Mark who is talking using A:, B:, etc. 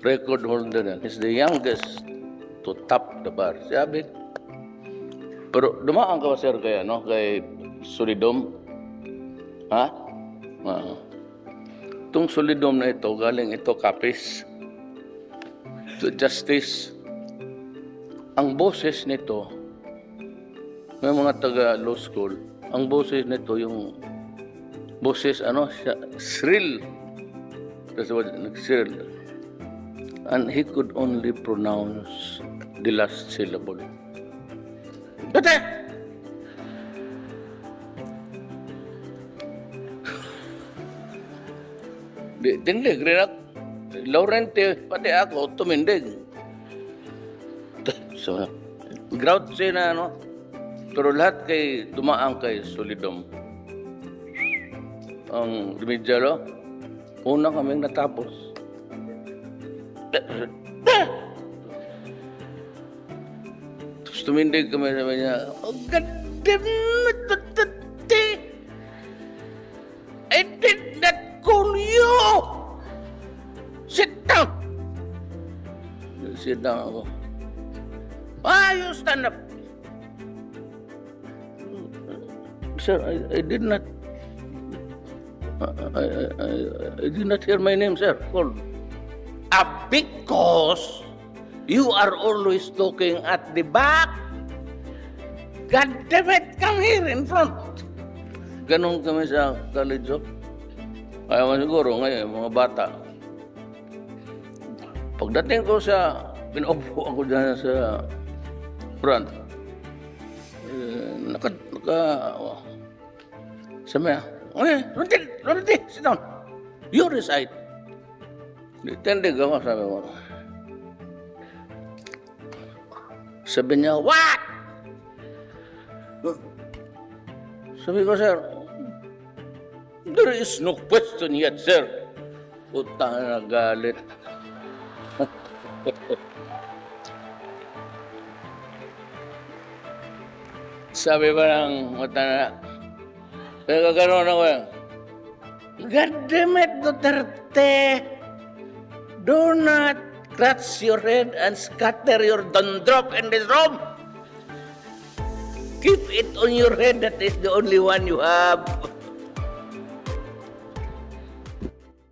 A: record holder yan. He's the youngest to top the bar. Sabi, pero dumaan ka ba, sir, kay, kay Solidom? Ha? Itong Solidom na ito, galing ito Capiz to Justice. Ang boses nito, may mga taga-law school, ang boses nito, yung boses, shrill. That's what, shrill. And he could only pronounce the last syllable. Ate! Tindig rin ako. Laurente, pati ako, tumindig. So, grouchy na, pero lahat kay dumaan kay Solidom. Ang Remedialo, una kaming natapos. Tapos tumindig kami, sabi niya, oh, God damn it, I did not call you! Sit down! Sit down ako. You stand up! Sir, I did not... I did not hear my name, sir. Call. Because you are always talking at the back. God damn it, come here in front. Ganon kami sa college of. Kaya man siguro ngayon, mga bata. Pagdating ko sa, pinaupo ako dyan sa front. Sabi niya, okay, Lunti, sit down. You recite. Tindig ako, sabi ko. Sabi niya, what? Sabi ko, sir, there is no question yet, sir. Utang na galit. Sabi ba ng matanda, pero gano'n ako yan, God damn it, Duterte! Do not scratch your head and scatter your dandruff in this room! Keep it on your head, that is the only one you have.